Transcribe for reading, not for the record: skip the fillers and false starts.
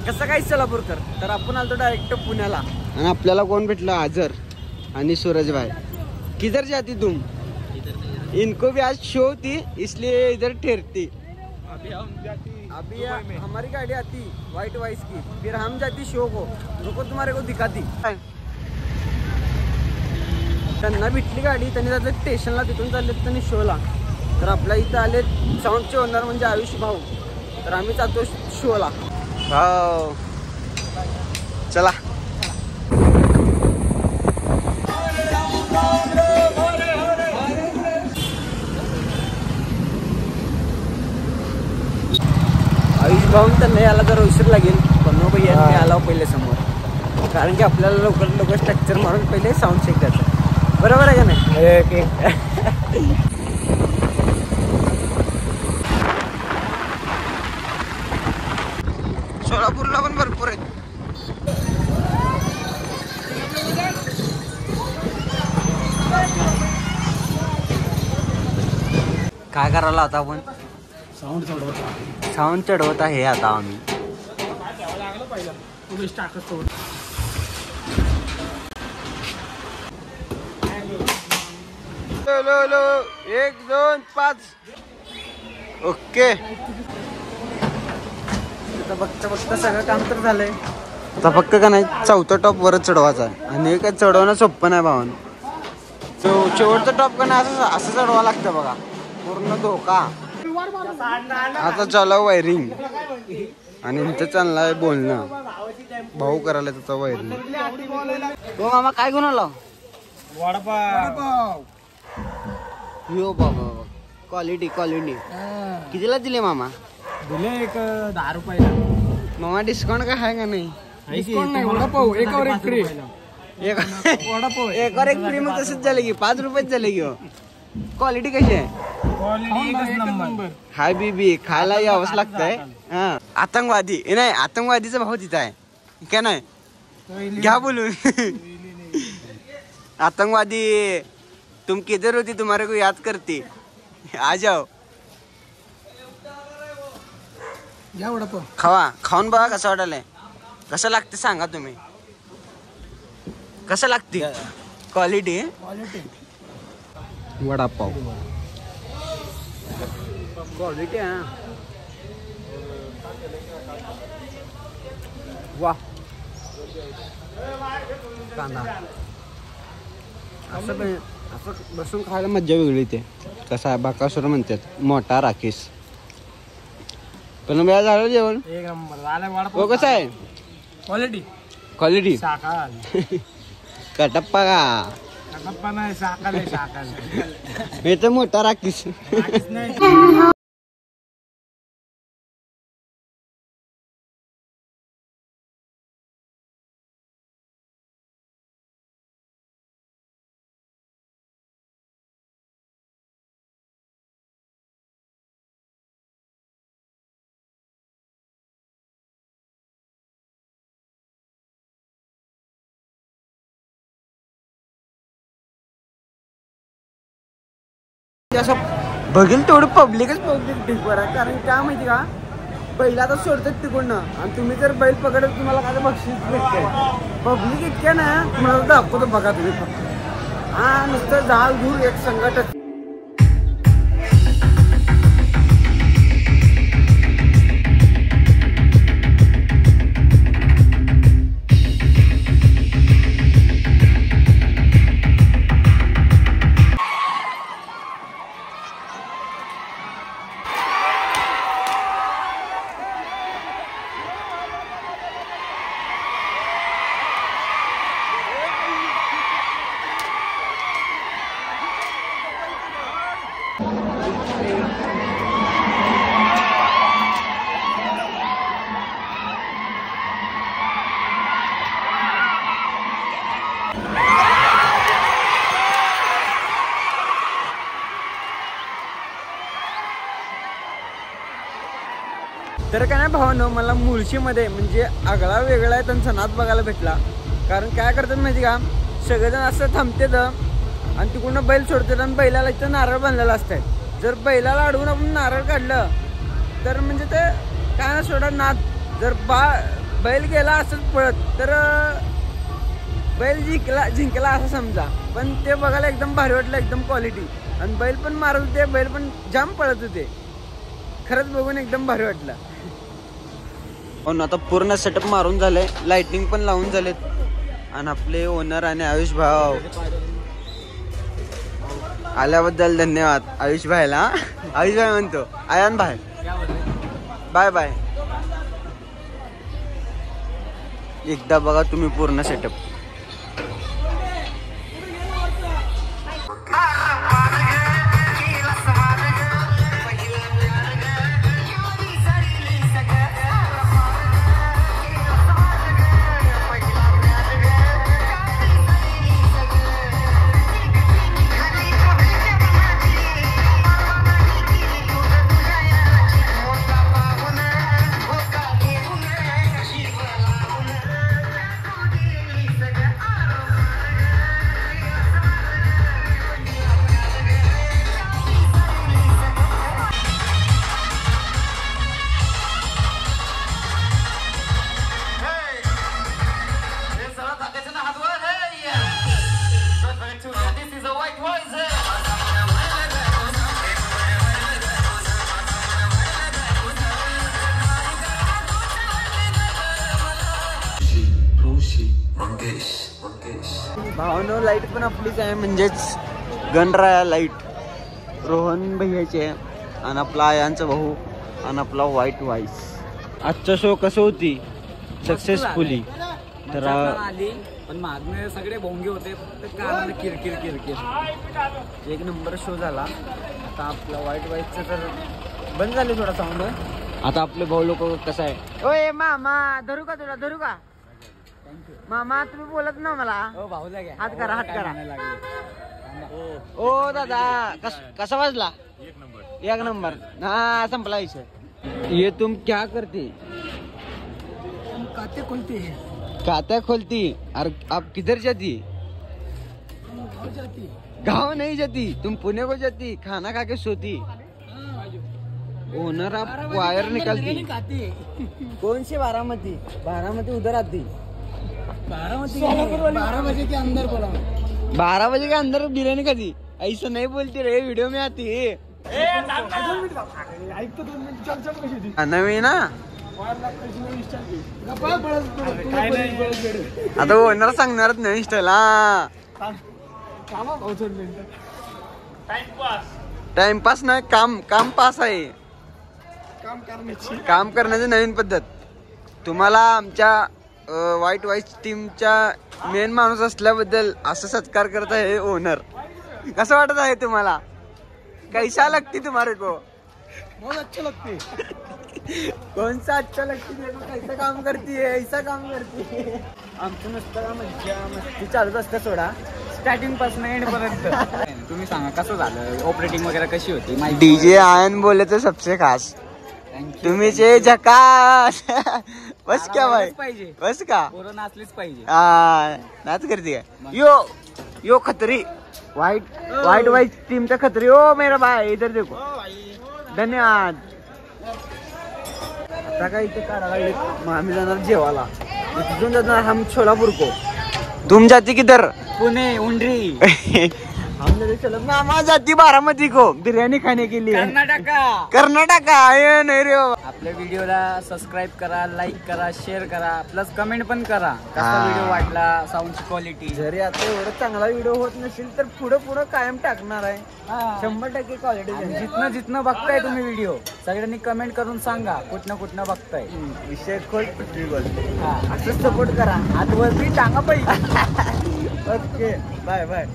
कसं काय सोलापूरकर. तर आपण आलतो डायरेक्ट पुण्याला आणि आपल्याला कोण भेटलं आजर आणि सूरज भाई. किधर जाती तुम? इनको भी आज शो थी इसलिए इधर ठहरती. अभी हमारी गाड़ी आती व्हाइट वाइस की, फिर हम जाती शो को, रुको तुम्हारे को दिखाती. त्यांना भेटली गाडी, त्यांनी जातले स्टेशनला, तिथून चालले त्यांनी शोला. तर आपल्या इथं आले साऊंडचे ओनर म्हणजे आयुष भाऊ. तर आम्ही जातो शोला. भाऊ चला. आयुष भाऊ त्यांना यायला जर उशीर लागेल, पण भैया आला पहिले समोर, कारण की आपल्याला लवकर स्ट्रक्चर मारून पहिले साऊंड चेक द्यायचं. बरोबर आहे का नाही? सोलापूरला पण भरपूर आहेत. काय करायला आता आपण? साऊंड चढवत आहे आता आम्ही. Low 1 2 5 okay. बघता सगळं काम तर झालंय. आता फक्त का नाही चौथा टॉप वरच चढवायचा आहे, आणि हे काय चढवणं सोपं नाही भावान. शेवटचा टॉप का नाही असं चढवा लागतं बघा, पूर्ण धोका. आता चालू वायरिंग आणि इथं चाललंय बोलणं. भाऊ करायला त्याचा वायरिंग. हो मामा काय घेऊन आला? वडापाव. हो बाबा क्वालिटी कितीला दिले मामा? दिले एक 10 रुपयाला. मामा डिस्काउंट काय आहे का नाही? डिस्काउंट नाही, वडापाव एकावर एक फ्री. वडापाव एकावर एक फ्री. मग तसंच झालं की 5 रुपयेच झाले की. क्वालिटी कशी आहे? हाय बीबी खायला यावंच लागतंय. हा आतंकवादी नाही, आतंकवादीचा भाव तिथं आहे काय नाही? घ्या बोलून. आतंकवादी तुम किधर होती, तुम्हारे को याद करती, आ जाओ. खाऊन बघा कसं वाटायलंय, कसं लागते सांगा तुम्ही, कसं लागते? क्वालिटी वडापाव क्वालिटी आहे. वा कांदा असं बसून खायला मज्जा वेगळी ते. कसं आहे बाकासुर म्हणतात, मोठा राकेश. पण वेळा झालं जेवण एक नंबर झालं. वडापाव हो कसं आहे? क्वालिटी कटप्पा का? कटप्पा नाही, शाकाल. हे तर मोठा राकेश. असं बघेल तेवढं पब्लिकच ढिगभर आहे. कारण काय माहिती का, बैल आता सोडतात तिकडनं, आणि तुम्ही जर बैल पकडत तुम्हाला काय बक्षीस भेटते. पब्लिक इतक्या ना तुम्हाला दाखवतो बघा तुम्ही फक्त. हा नुसतं जाळ दूर एक संघटक. तर काय नाही भावांनो, मला मुळशीमध्ये म्हणजे आगळा वेगळा आहे त्यांचा नाद बघायला भेटला. कारण काय करतात माहिती का, सगळेजण असं थांबतात आणि तिकडून बैल सोडतात आणि बैलाला इथं नारळ बांधलेला असतात. जर बैलाला अडवून आपण नारळ काढलं तर म्हणजे ते काय ना सोडा नाद. जर बैल गेला असंच पळत तर बैल जिंकला असं समजा, पण ते बघायला एकदम भारी वाटलं, एकदम क्वालिटी. आणि बैल पण मारत होते, बैल पण जाम पळत होते. खरंच बघून एकदम भारी वाटलं. पण आता पूर्ण सेटअप मारून झालंय, लाइटिंग पण लावून झालेत. आणि आपले ओनर आणि आयुष भाऊ आल्याबद्दल धन्यवाद आयुष भाईला. आयुष भाई म्हणतो आयान भाई बाय बाय. एकदा बघा तुम्ही पूर्ण सेटअप. भावनो लाईट पण आपलीच आहे, म्हणजेच गणराया लाईट रोहन भैयाचे आणि आपला आयांचा भाऊ आणि आपला व्हाईट व्हाईस. आजचा शो कसं होती सक्सेसफुली तर आली, पण मागणे सगळे भोंगे होते, फक्त कानाने किरकिर किरकिर. एक नंबर शो झाला. आता आपला व्हाईट व्हाईसचं तर बंद झाले थोडा साऊंड. आता आपले भाऊ लोक कसं आहे. ओय मामा धरू का तुला, धरू का मामा? तुम्ही बोलत ना मला. भाऊला घ्या, हात करा, हात करा. ओ दादा कसा वाजला? एक नंबर. हा संपला विषय. ये तुम क्या करते? काते खोलते. खाता खोलती. और आप किधर जाती? गाँव नहीं जाती, तुम पुणे को जाती, खाना खा के सोती. ओनर आप वायर निकालती. कौन सी बारामती? बारामती उधर आती. 12 बजे के अंदर बोला. 12 बजे के अंदर बिर्याणी खाती. ऐसा नहीं बोलती रे, वीडियो में आती. नवीन ना आता ओनर सांगणारच नाही स्टाईल. टाइमपास नाही, काम पास आहे. काम करण्याची नवीन पद्धत. तुम्हाला आमच्या व्हाईट व्हाईट टीमच्या मेन माणूस असल्याबद्दल असं सत्कार करत आहे ओनर. कसं वाटत आहे तुम्हाला? कैसा लगती तुम्हारे को? बहुत अच्छा लगते. कौन सा अच्छा लगती देखो, कैसा काम करती है, ऐसा काम करती है. आमचं नुसतं मज्जा मस्ती चालूच असतं सोडा, स्टार्टिंग पासून एंड पर्यंत. तुम्ही सांगा कसं झालं, ऑपरेटिंग वगैरे कशी होती? डीजे आयन बोले तो सबसे खास तुम्ही जे झकास. बस क्या भाई, पाहिजे बस का पोरं नाचलीच पाहिजे. नाच करते काय. यो खतरी व्हाईट व्हाईट टीमचा खतरी. ओ मेरा भाई इधर देखो. धन्यवाद. आता काय इथे काढायला लागले. मग आम्ही जाणार जेवायला. तिथून जाणार हम सोलापूर को. तुम जाती किधर? पुणे उंडरी. हम लोग चलो मामा जाती बारामती को बिरयानी खाने के लिए. कर्नाटका ये नाही रे. आपल्या व्हिडिओला सबस्क्राईब करा, लाईक करा, शेअर करा, प्लस कमेंट पण करा कसा व्हिडिओ वाटला, साऊंडची क्वालिटी. जरी आता एवढा चांगला व्हिडिओ होत नसेल तर पुढे कायम टाकणार आहे. 100% क्वालिटी. जिथनं बघताय तुम्ही व्हिडिओ सगळ्यांनी कमेंट करून सांगा कुठनं बघताय. विषय खोल पृथ्वी बोल. असं सपोर्ट करा. आजवरती टांगा पाहिजे. Okay bye bye.